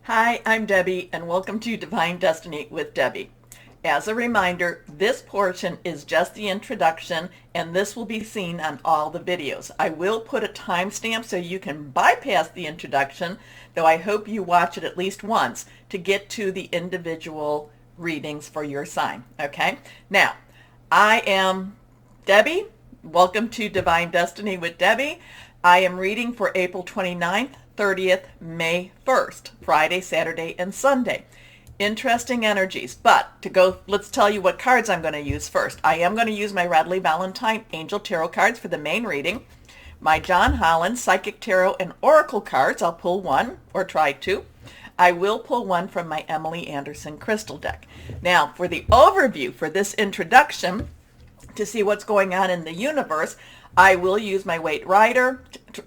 Hi, I'm Debbie, and welcome to Divine Destiny with Debbie. As a reminder, this portion is just the introduction, and this will be seen on all the videos. I will put a timestamp so you can bypass the introduction, though I hope you watch it at least once to get to the individual readings for your sign. Okay? Now, I am Debbie. Welcome to Divine Destiny with Debbie. I am reading for April 29th, 30th, May 1st, Friday, Saturday, and Sunday. Interesting energies, but let's tell you what cards I'm going to use first. I am going to use my Radley Valentine Angel Tarot cards for the main reading. My John Holland Psychic Tarot and Oracle cards, I'll pull one, or try to. I will pull one from my Emily Anderson Crystal deck. Now, for the overview for this introduction, to see what's going on in the universe, I will use my Waite Rider,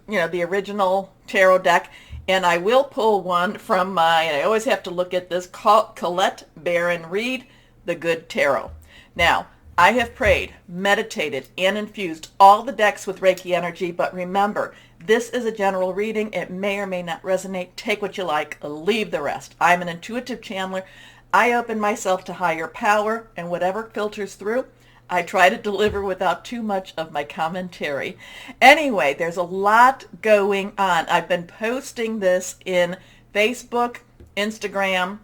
the original tarot deck, and I will pull one from and I always have to look at this, Colette Baron Reed, The Good Tarot. Now, I have prayed, meditated, and infused all the decks with Reiki energy, but remember, this is a general reading. It may or may not resonate. Take what you like, leave the rest. I'm an intuitive channeler. I open myself to higher power, and whatever filters through, I try to deliver without too much of my commentary. Anyway, there's a lot going on. I've been posting this in Facebook, Instagram,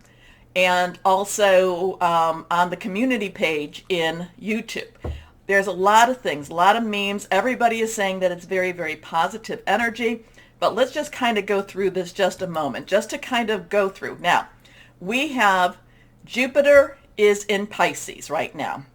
and also on the community page in YouTube. There's a lot of things, a lot of memes. Everybody is saying that it's very, very positive energy. But let's just kind of go through this just a moment, just to kind of go through. Now, we have Jupiter is in Pisces right now.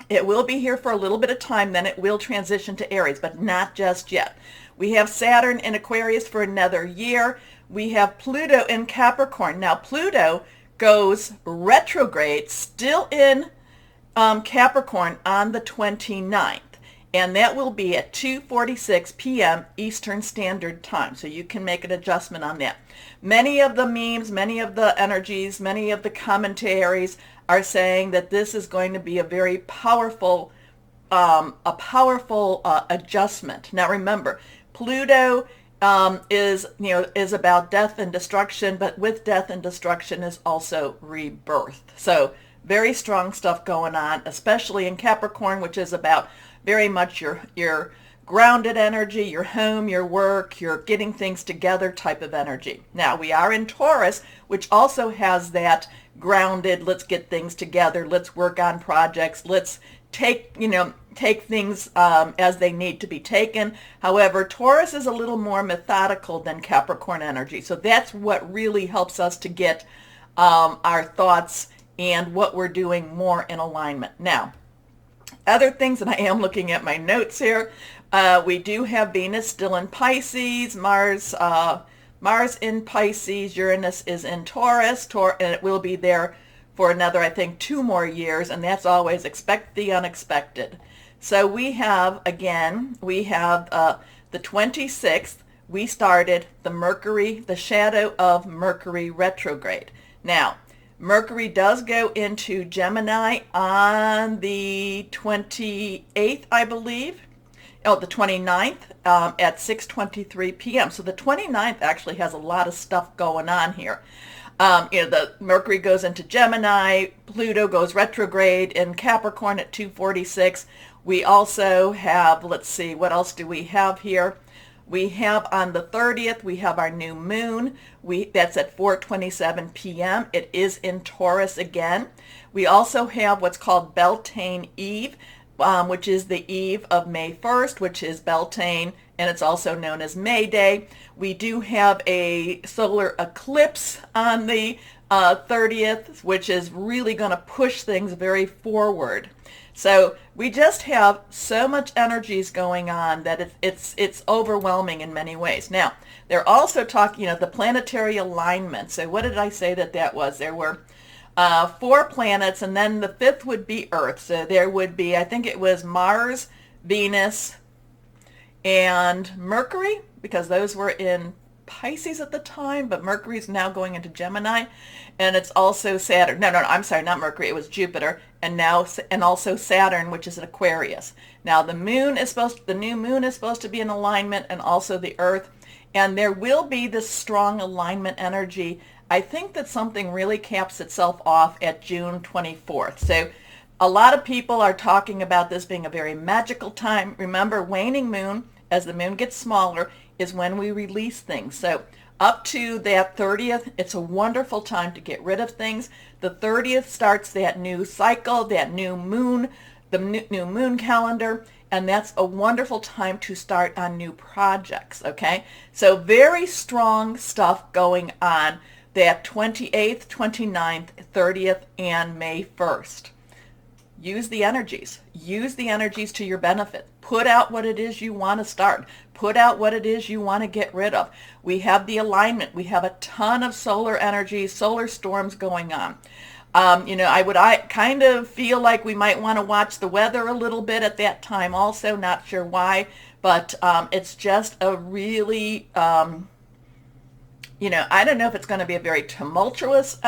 It will be here for a little bit of time, then it will transition to Aries, but not just yet. We have Saturn in Aquarius for another year. We have Pluto in Capricorn. Now, Pluto goes retrograde, still in Capricorn on the 29th, and that will be at 2:46 p.m. Eastern Standard Time, so you can make an adjustment on that. Many of the memes, many of the energies, many of the commentaries are saying that this is going to be a very powerful, adjustment. Now remember, Pluto is about death and destruction, but with death and destruction is also rebirth. So very strong stuff going on, especially in Capricorn, which is about very much your grounded energy, your home, your work, your getting things together type of energy. Now we are in Taurus, which also has that grounded, let's get things together, let's work on projects, let's take things as they need to be taken. However, Taurus is a little more methodical than Capricorn energy. So that's what really helps us to get our thoughts and what we're doing more in alignment. Now, other things, and I am looking at my notes here, we do have Venus still in Pisces, Mars in Pisces, Uranus is in Taurus, and it will be there for another, I think, 2 more years, and that's always expect the unexpected. So we have the 26th, we started the shadow of Mercury retrograde. Now, Mercury does go into Gemini on the 28th, I believe. The 29th at 6:23 p.m. So the 29th actually has a lot of stuff going on here. The Mercury goes into Gemini, Pluto goes retrograde in Capricorn at 2:46. We also have, let's see, what else do we have here? We have on the 30th, we have our new moon. That's at 4:27 p.m. It is in Taurus again. We also have what's called Beltane Eve, which is the eve of May 1st, which is Beltane, and it's also known as May Day. We do have a solar eclipse on the 30th, which is really going to push things very forward. So we just have so much energies going on that it's overwhelming in many ways. Now, they're also talking, the planetary alignment. So what did I say that was? There were 4 planets, and then the 5th would be Earth. So there would be, I think it was Mars, Venus, and Mercury, because those were in Pisces at the time, but Mercury's now going into Gemini, and it's also Saturn. No, I'm sorry, not Mercury. It was Jupiter, and also Saturn, which is in Aquarius. Now the new moon is supposed to be in alignment, and also the Earth. And there will be this strong alignment energy. I think that something really caps itself off at June 24th. So a lot of people are talking about this being a very magical time. Remember, waning moon, as the moon gets smaller, is when we release things. So up to that 30th, it's a wonderful time to get rid of things. The 30th starts that new cycle, that new moon, the new moon calendar, and that's a wonderful time to start on new projects, okay? So very strong stuff going on that 28th, 29th, 30th, and May 1st. Use the energies. Use the energies to your benefit. Put out what it is you want to start. Put out what it is you want to get rid of. We have the alignment. We have a ton of solar energy, solar storms going on. I kind of feel like we might want to watch the weather a little bit at that time also. Not sure why, but it's just a really, I don't know if it's going to be a very tumultuous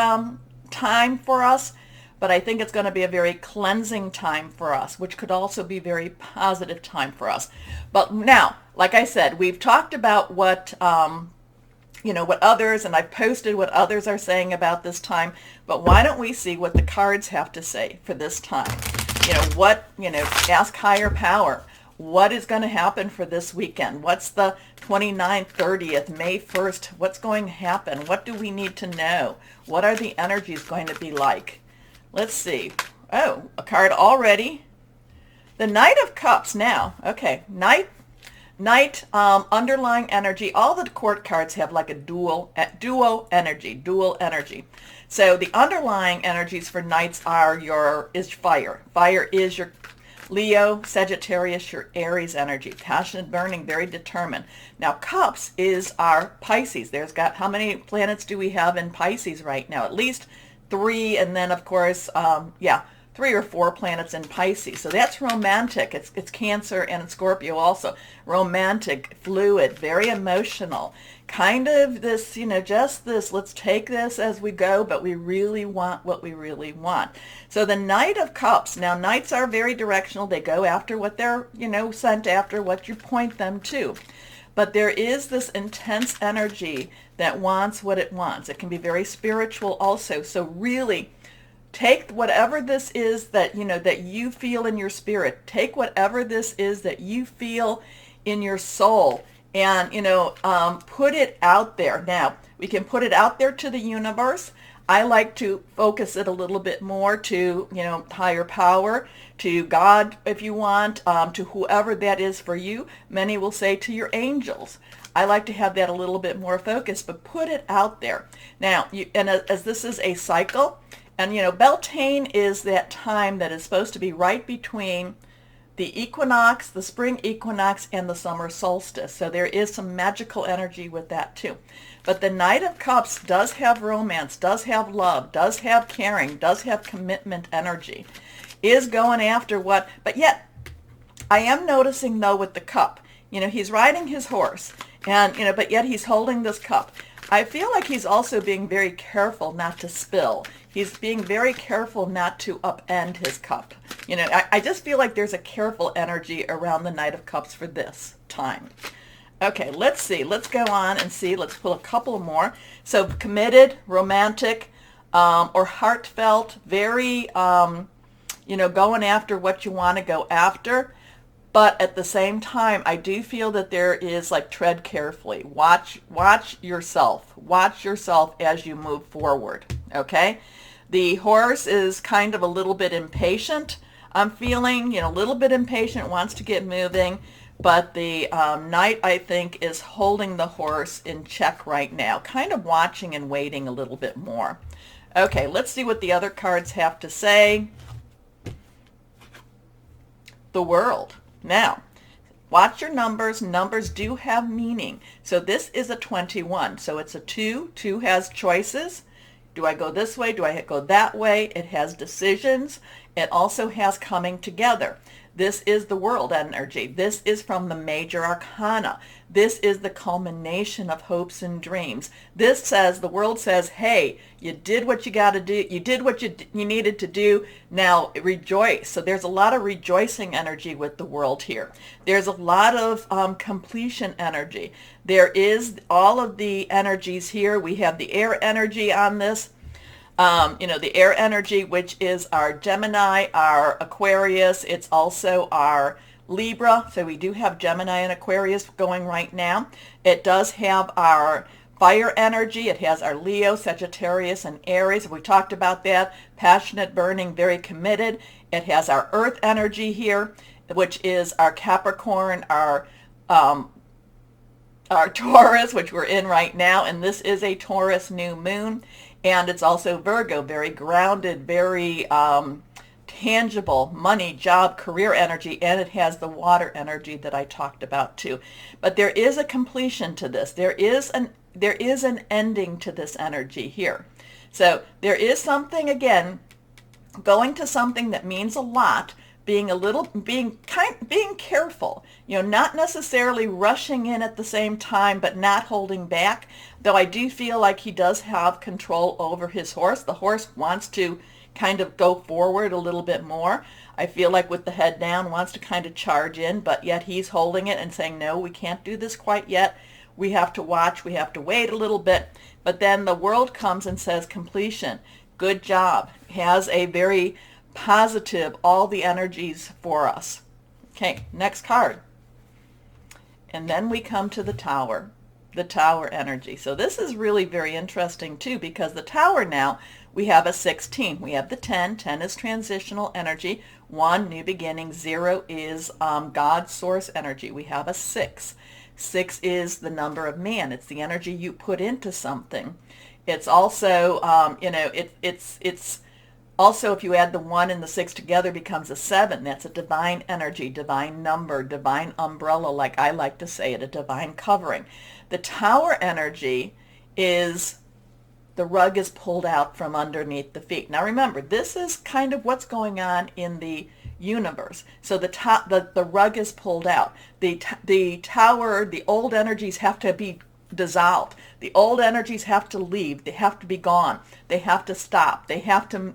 time for us, but I think it's going to be a very cleansing time for us, which could also be a very positive time for us. But now, like I said, we've talked about what others, and I've posted what others are saying about this time, but why don't we see what the cards have to say for this time? Ask higher power. What is going to happen for this weekend? What's the 29th, 30th, May 1st? What's going to happen? What do we need to know? What are the energies going to be like? Let's see. Oh, a card already. The Knight of Cups now. Okay, Knight, underlying energy. All the court cards have like a dual energy. So the underlying energies for Knights is fire. Fire is your Leo, Sagittarius, your Aries energy. Passionate, burning, very determined. Now Cups is our Pisces. How many planets do we have in Pisces right now? At least 3, and then of course, 3 or 4 planets in Pisces. So that's romantic. It's Cancer and Scorpio also. Romantic, fluid, very emotional. Kind of this, just this, let's take this as we go, but we really want what we really want. So the Knight of Cups. Now, Knights are very directional. They go after what they're, sent after, what you point them to. But there is this intense energy that wants what it wants. It can be very spiritual also. So really, take whatever this is that you feel in your spirit. Take whatever this is that you feel in your soul, and put it out there. Now we can put it out there to the universe. I like to focus it a little bit more to higher power, to God if you want, to whoever that is for you. Many will say to your angels. I like to have that a little bit more focused, but put it out there. Now, as this is a cycle. And, Beltane is that time that is supposed to be right between the equinox, the spring equinox, and the summer solstice. So there is some magical energy with that too. But the Knight of Cups does have romance, does have love, does have caring, does have commitment energy, is going after what, but yet I am noticing though with the cup, he's riding his horse and, but yet he's holding this cup. I feel like he's also being very careful not to spill. He's being very careful not to upend his cup. I just feel like there's a careful energy around the Knight of Cups for this time. Okay, let's see. Let's go on and see. Let's pull a couple more. So committed, romantic, or heartfelt, very, going after what you want to go after. But at the same time, I do feel that there is like tread carefully. Watch yourself. Watch yourself as you move forward. Okay? The horse is kind of a little bit impatient. I'm feeling, a little bit impatient, wants to get moving. But the Knight, I think, is holding the horse in check right now. Kind of watching and waiting a little bit more. Okay, let's see what the other cards have to say. The World. Now, watch your numbers. Numbers do have meaning. So this is a 21. So it's a 2. 2 has choices. Do I go this way? Do I go that way? It has decisions. It also has coming together. This is the world energy. This is from the major arcana. This is the culmination of hopes and dreams. This says, the world says, hey, you did what you got to do. You did what you needed to do. Now rejoice. So there's a lot of rejoicing energy with the world here. There's a lot of completion energy. There is all of the energies here. We have the air energy on this. The air energy, which is our Gemini, our Aquarius. It's also our Libra. So we do have Gemini and Aquarius going right now. It does have our fire energy. It has our Leo, Sagittarius, and Aries. We talked about that. Passionate, burning, very committed. It has our earth energy here, which is our Capricorn, our Taurus, which we're in right now. And this is a Taurus new moon. And it's also Virgo, very grounded, very tangible, money, job, career energy, and it has the water energy that I talked about too. But there is a completion to this. There is an ending to this energy here. So there is something, again, going to something that means a lot, being careful, not necessarily rushing in at the same time, but not holding back. Though I do feel like he does have control over his horse. The horse wants to kind of go forward a little bit more. I feel like with the head down, wants to kind of charge in, but yet he's holding it and saying, no, we can't do this quite yet. We have to watch. We have to wait a little bit. But then the world comes and says completion. Good job. Has a very positive, all the energies for us. Okay, next card. And then we come to the Tower energy. So this is really very interesting too, because the Tower now, we have a 16. We have the 10. 10 is transitional energy. 1, new beginning. 0 is God's source energy. We have a 6. 6 is the number of man. It's the energy you put into something. It's also, it's also, if you add the 1 and the 6 together, becomes a 7. That's a divine energy, divine number, divine umbrella, like I like to say it, a divine covering. The Tower energy is the rug is pulled out from underneath the feet. Now remember, this is kind of what's going on in the universe. So the rug is pulled out. The Tower, the old energies have to be dissolved. The old energies have to leave. They have to be gone. They have to stop. They have to,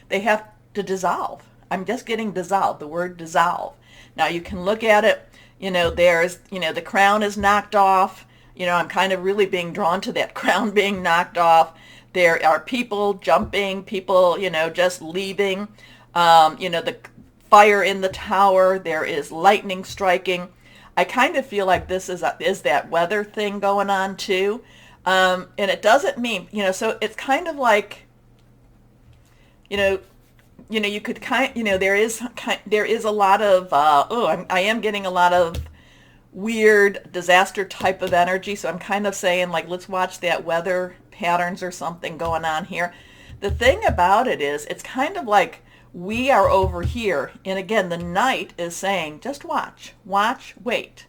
they have to dissolve. I'm just getting dissolved, the word dissolve. Now you can look at it, there's, the crown is knocked off. I'm kind of really being drawn to that crown being knocked off. There are people jumping, people, just leaving. The fire in the tower. There is lightning striking. I kind of feel like this is that weather thing going on too. And it doesn't mean, so it's kind of like, you could there is a lot of, I am getting a lot of weird disaster type of energy. So I'm kind of saying, like, let's watch that weather patterns or something going on here. The thing about it is, it's kind of like we are over here. And again, the Knight is saying, just watch, wait,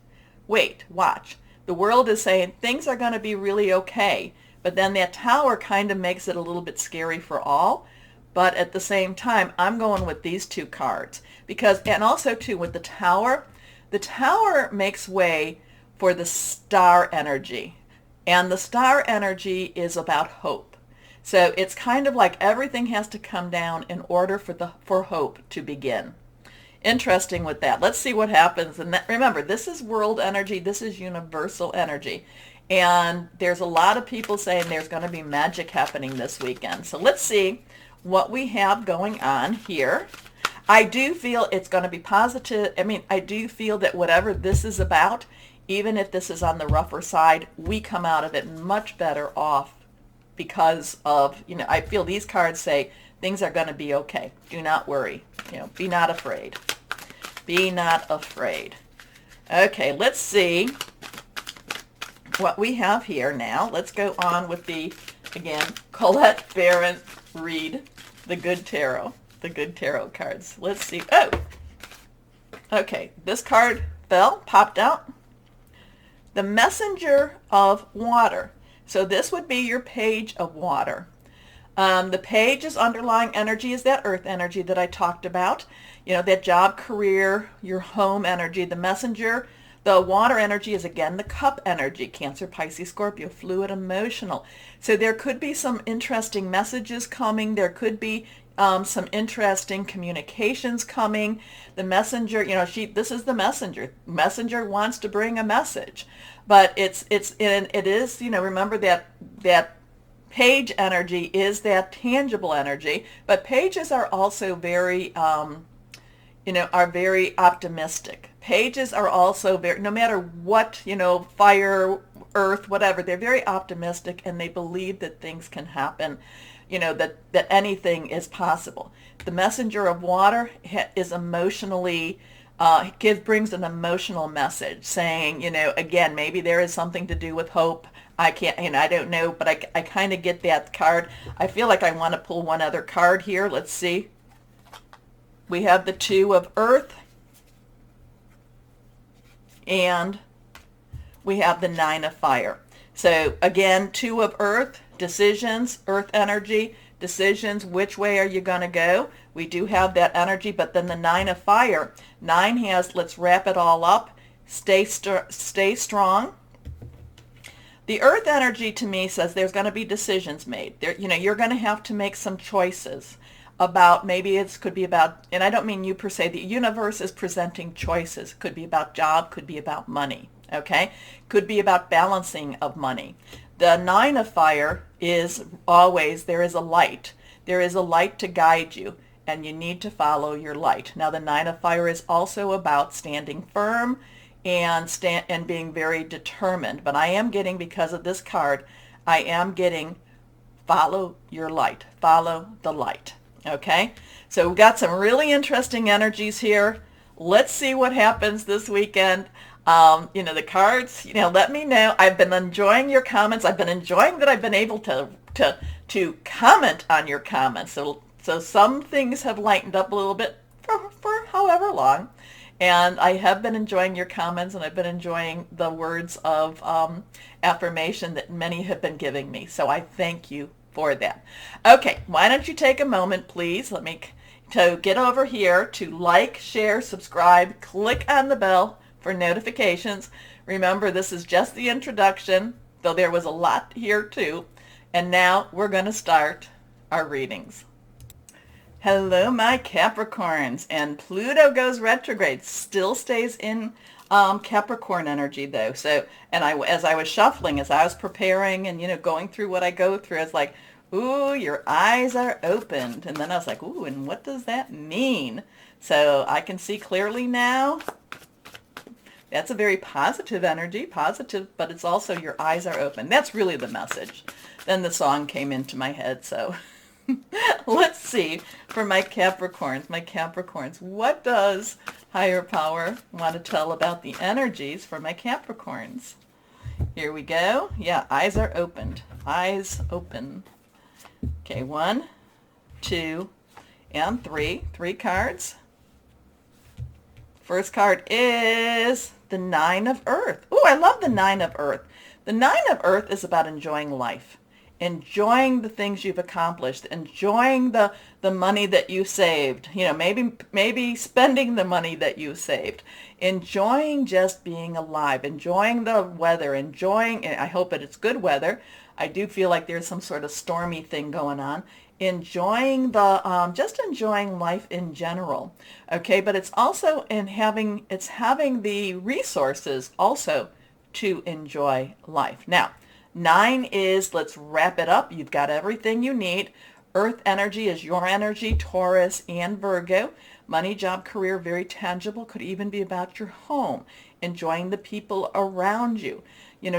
watch. The world is saying things are going to be really okay. But then that Tower kind of makes it a little bit scary for all. But at the same time, I'm going with these two cards. And also too, with the Tower makes way for the star energy. And the star energy is about hope. So it's kind of like everything has to come down in order for hope to begin. Interesting with that. Let's see what happens. And remember, this is world energy. This is universal energy. And there's a lot of people saying there's going to be magic happening this weekend. So let's see what we have going on here. I do feel it's going to be positive. I do feel that whatever this is about, even if this is on the rougher side, we come out of it much better off because of, I feel these cards say things are going to be okay. Do not worry. Be not afraid. Be not afraid. Okay, let's see what we have here now. Let's go on with again, Colette Baron Reed, the Good Tarot cards. Let's see. Oh, okay. This card popped out. The Messenger of Water. So this would be your Page of Water. The Page's underlying energy is that earth energy that I talked about. that job, career, your home energy. The messenger, the water energy is again the cup energy, Cancer, Pisces, Scorpio, fluid, emotional. So there could be some interesting messages coming. There could be some interesting communications coming. The messenger, this is the messenger. Messenger wants to bring a message, but it is, remember that page energy is that tangible energy, but pages are also very, are very optimistic. Pages are also very, no matter what, fire, earth, whatever, they're very optimistic and they believe that things can happen, that anything is possible. The messenger of water is emotionally, brings an emotional message saying, again, maybe there is something to do with hope. I can't, I don't know, but I kind of get that card. I feel like I want to pull one other card here. Let's see. We have the Two of Earth, and we have the Nine of Fire. So again, Two of Earth, decisions, earth energy, decisions, which way are you going to go? We do have that energy, but then the Nine of Fire. Nine has, let's wrap it all up, stay strong. The earth energy to me says there's going to be decisions made. You're going to have to make some choices about, maybe it could be about, and I don't mean you per se, the universe is presenting choices. Could be about job, could be about money, okay? Could be about balancing of money. The Nine of Fire is always, there is a light. There is a light to guide you, and you need to follow your light. Now the Nine of Fire is also about standing firm and being very determined. But I am getting, because of this card, I am getting follow your light. Follow the light. Okay? So we've got some really interesting energies here. Let's see what happens this weekend. The cards, let me know. I've been enjoying your comments. I've been enjoying that I've been able to comment on your comments. So some things have lightened up a little bit for however long. And I have been enjoying your comments, and I've been enjoying the words of affirmation that many have been giving me. So I thank you for that. Okay, why don't you take a moment, please, to get over here to like, share, subscribe, click on the bell for notifications. Remember, this is just the introduction, though there was a lot here too. And now we're going to start our readings. Hello, my Capricorns, and Pluto goes retrograde. Still stays in Capricorn energy though. So, and as I was shuffling, as I was preparing and going through what I go through, I was like, ooh, your eyes are opened. And then I was like, ooh, and what does that mean? So I can see clearly now. That's a very positive energy, positive, but it's also your eyes are open. That's really the message. Then the song came into my head, so let's see for my Capricorns. What does higher power want to tell about the energies for my Capricorns? Here we go. Yeah, eyes are opened. Eyes open. Okay, 1, 2, and 3. 3 cards. First card is the Nine of Earth. Oh, I love the Nine of Earth. The Nine of Earth is about enjoying life. Enjoying the things you've accomplished, enjoying the money that you saved, maybe spending the money that you saved, enjoying just being alive, enjoying the weather, enjoying, I hope that it's good weather. I do feel like there's some sort of stormy thing going on. Enjoying just enjoying life in general. Okay, but it's also having the resources also to enjoy life. Now, 9 is, let's wrap it up. You've got everything you need. Earth energy is your energy, Taurus and Virgo. Money, job, career, very tangible. Could even be about your home. Enjoying the people around you.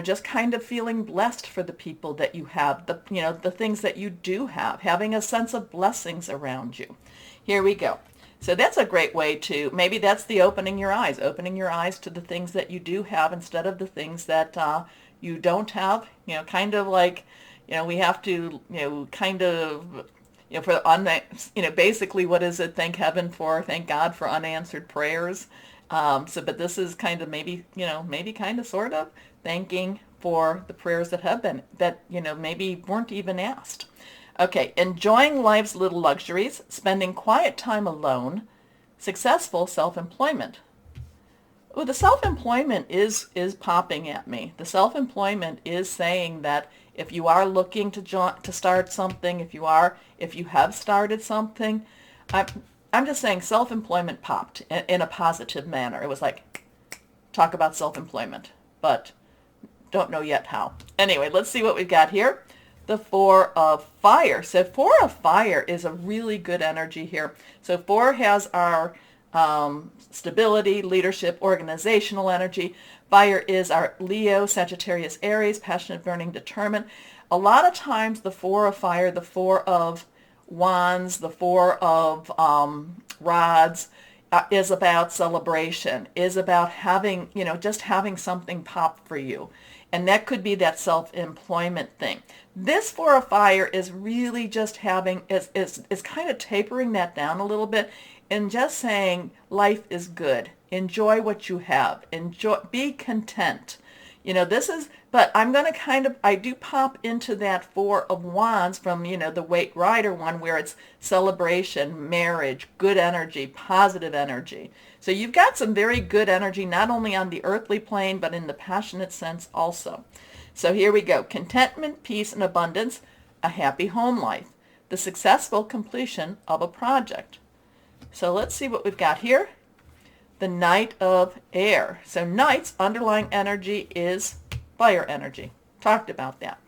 Just kind of feeling blessed for the people that you have, the things that you do have. Having a sense of blessings around you. Here we go. So that's a great way to, maybe that's the opening your eyes to the things that you do have instead of the things that you don't have, kind of like, we have to, basically what is it? Thank God for unanswered prayers. But this is kind of maybe kind of sort of thanking for the prayers that have been, maybe weren't even asked. Okay, enjoying life's little luxuries, spending quiet time alone, Successful self-employment. Oh, the self-employment is popping at me. The self-employment is saying that if you are looking to start something, if you have started something, I'm just saying self-employment popped in a positive manner. It was like, talk about self-employment, but don't know yet how. Anyway, let's see what we've got here. The Four of Fire. So Four of Fire is a really good energy here. So Four has our stability, leadership, organizational energy. Fire is our Leo, Sagittarius, Aries, passionate, burning, determined. A lot of times the Four of Fire, the Four of Wands, the Four of Rods is about celebration, is about having, just having something pop for you. And that could be that self-employment thing. This Four of Fire is really just having, is kind of tapering that down a little bit and just saying life is good. Enjoy what you have. Enjoy, be content. This is, but I'm going to I do pop into that Four of Wands from, the Weight Rider one where it's celebration, marriage, good energy, positive energy. So you've got some very good energy, not only on the earthly plane, but in the passionate sense also. So here we go. Contentment, peace, and abundance, a happy home life, the successful completion of a project. So let's see what we've got here. The Knight of Air. So Knight's underlying energy is fire energy. Talked about that.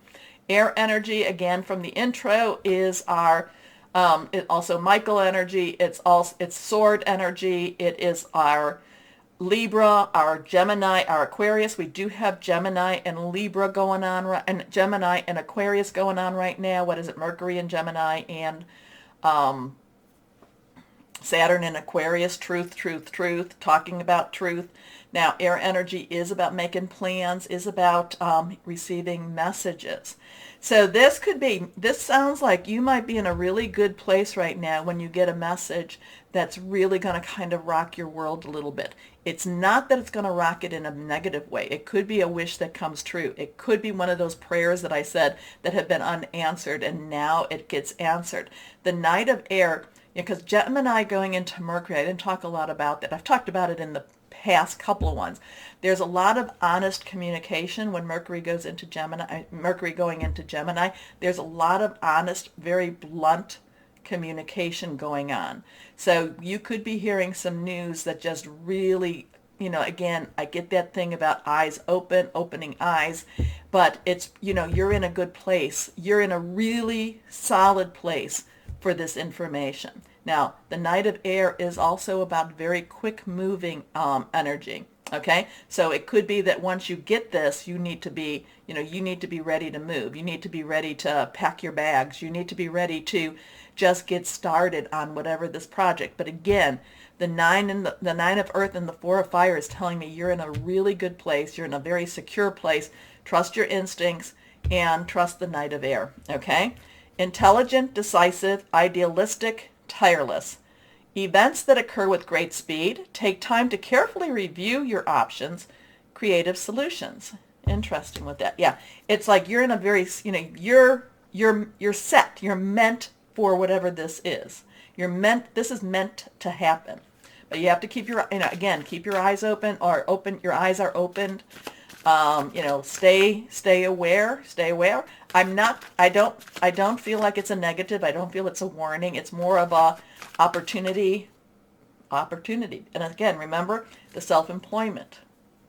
Air energy, again, from the intro, is our also Michael energy. It's sword energy. It is our Libra, our Gemini, our Aquarius. We do have Gemini and Libra going on, and Gemini and Aquarius going on right now. What is it? Mercury and Gemini and Saturn in Aquarius, truth, truth, truth, talking about truth. Now, air energy is about making plans, is about receiving messages. So this sounds like you might be in a really good place right now when you get a message that's really going to kind of rock your world a little bit. It's not that it's going to rock it in a negative way. It could be a wish that comes true. It could be one of those prayers that I said that have been unanswered and now it gets answered. The Knight of Air, because Gemini going into Mercury, I didn't talk a lot about that. I've talked about it in the past couple of ones. There's a lot of honest communication when Mercury goes into Gemini. Mercury going into Gemini, there's a lot of honest, very blunt communication going on. So you could be hearing some news that just really, again, I get that thing about eyes open, opening eyes, but it's, you're in a good place. You're in a really solid place for this information. Now, the Knight of Air is also about very quick moving energy. Okay, so it could be that once you get this, you need to be, ready to move. You need to be ready to pack your bags. You need to be ready to just get started on whatever this project. But again, the Nine of Earth and the Four of Fire is telling me you're in a really good place. You're in a very secure place. Trust your instincts and trust the Knight of Air. Okay, intelligent, decisive, idealistic, tireless. Events that occur with great speed. Take time to carefully review your options. Creative solutions. Interesting with that. Yeah, it's like you're in a very, you're set. You're meant for whatever this is. This is meant to happen. But you have to keep your, again, keep your eyes open your eyes are opened. Stay aware. I don't feel like it's a negative. I don't feel it's a warning. It's more of a opportunity. And again, remember the self-employment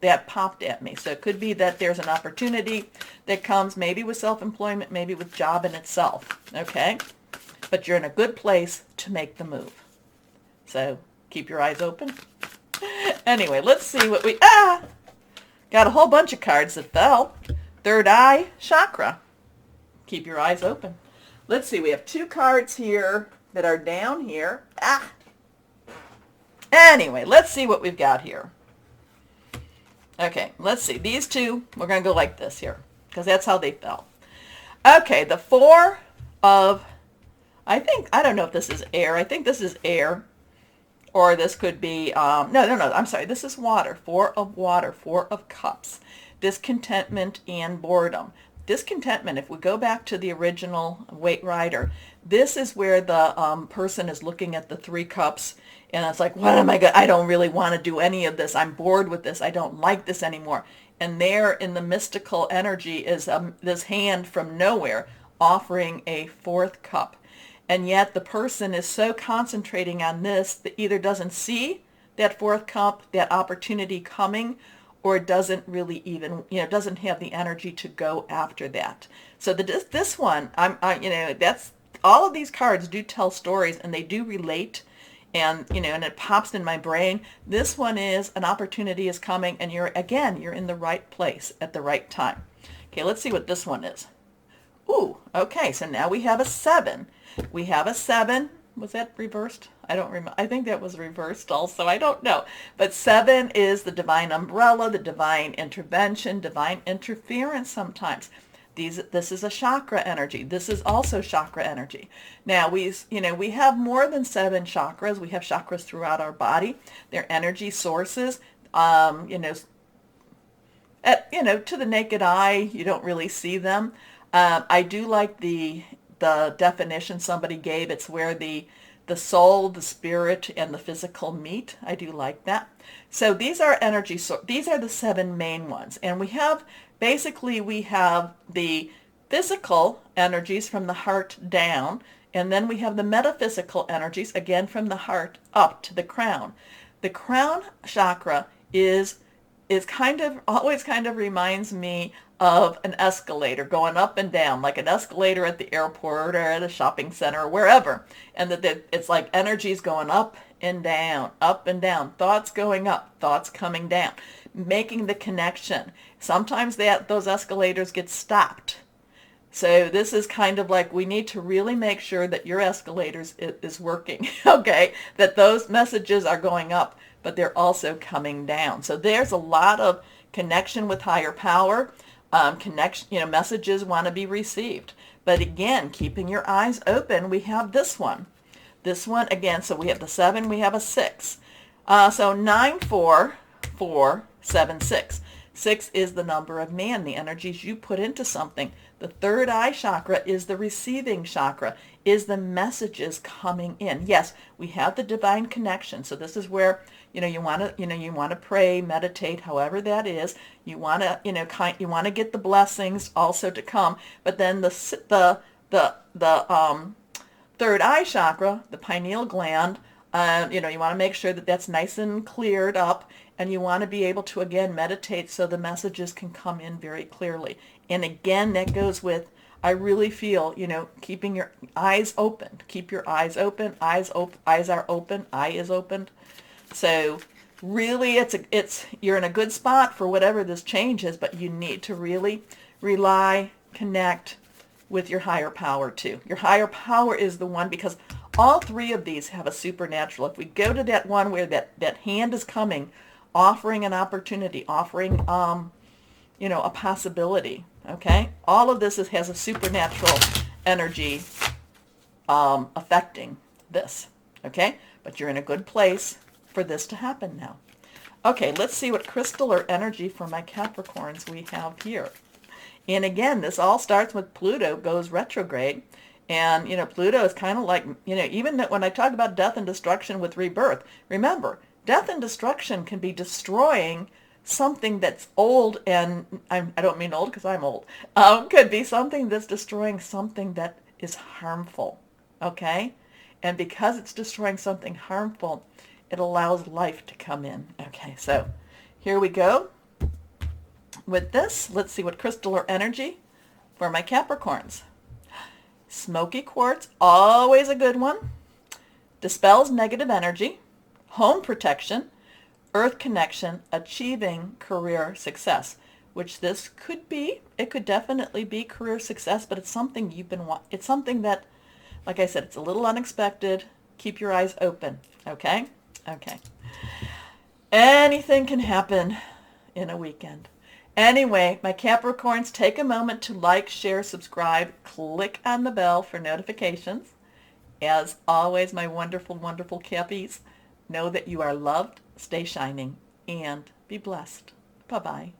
that popped at me. So it could be that there's an opportunity that comes maybe with self-employment, maybe with job in itself. Okay. But you're in a good place to make the move. So keep your eyes open. Anyway, let's see what we, got a whole bunch of cards that fell. Third eye chakra. Keep your eyes open. Let's see. We have two cards here that are down here. Anyway, let's see what we've got here. Okay, let's see. These two, we're going to go like this here because that's how they fell. Okay, the Four of, I don't know if this is air. I think this is air. Or this could be, no, I'm sorry. This is water. Four of water, Four of Cups. Discontentment and boredom. discontentment, if we go back to the original Weight Rider, this is where the person is looking at the 3 cups, and it's like, what am I going to, I don't really want to do any of this. I'm bored with this. I don't like this anymore. And there in the mystical energy is this hand from nowhere offering a 4th cup. And yet the person is so concentrating on this that either doesn't see that 4th cup, that opportunity coming, or doesn't really even, doesn't have the energy to go after that. So this one, that's, all of these cards do tell stories, and they do relate, and, and it pops in my brain. This one is an opportunity is coming, and you're in the right place at the right time. Okay, let's see what this one is. Ooh, okay, so now we have a 7. We have a 7. Was that reversed? I don't remember. I think that was reversed also. I don't know. But 7 is the divine umbrella, the divine intervention, divine interference sometimes. This is a chakra energy. This is also chakra energy. Now, we have more than 7 chakras. We have chakras throughout our body. They're energy sources. To the naked eye, you don't really see them. I do like the definition somebody gave. It's where the soul, the spirit, and the physical meet. I do like that. So these are energy. These are the 7 main ones, and we have the physical energies from the heart down, and then we have the metaphysical energies again from the heart up to the crown. The crown chakra is always kind of reminds me of an escalator going up and down, like an escalator at the airport or at a shopping center or wherever. And that it's like energies going up and down, thoughts going up, thoughts coming down, making the connection. Sometimes those escalators get stopped. So this is kind of like, we need to really make sure that your escalators is working, okay? That those messages are going up, but they're also coming down. So there's a lot of connection with higher power. Messages want to be received. But again, keeping your eyes open, we have this one. This one, again, so we have the 7, we have a 6. So 9, 4, 4, 7, 6. 6 is the number of man, the energies you put into something. The 3rd eye chakra is the receiving chakra, is the messages coming in. Yes, we have the divine connection. So this is where, you want to pray, meditate, however that is. You want to, you want to get the blessings also to come. But then the 3rd eye chakra, the pineal gland, you want to make sure that that's nice and cleared up, and you want to be able to, again, meditate so the messages can come in very clearly. And again, that goes with, I really feel, keeping your eyes open. Keep your eyes open. Eyes are open. Eye is opened. So really, you're in a good spot for whatever this change is, but you need to really rely, connect with your higher power too. Your higher power is the one, because all 3 of these have a supernatural. If we go to that one where that hand is coming, offering an opportunity, offering, a possibility, okay? All of this has a supernatural energy affecting this, okay? But you're in a good place for this to happen now. Okay, let's see what crystal or energy for my Capricorns we have here. And again, this all starts with Pluto goes retrograde. And, Pluto is kind of like, even when I talk about death and destruction with rebirth, remember, death and destruction can be destroying something that's old, and I don't mean old because I'm old. Could be something that's destroying something that is harmful, okay? And because it's destroying something harmful, it allows life to come in. Okay, so here we go. With this, let's see what crystal or energy for my Capricorns. Smoky quartz, always a good one. Dispels negative energy. Home protection. Earth connection. Achieving career success. Which this could be. It could definitely be career success, but it's something it's something that, like I said, it's a little unexpected. Keep your eyes open. Okay? Okay. Anything can happen in a weekend. Anyway, my Capricorns, take a moment to like, share, subscribe, click on the bell for notifications. As always, my wonderful, wonderful Cappies, know that you are loved, stay shining, and be blessed. Bye-bye.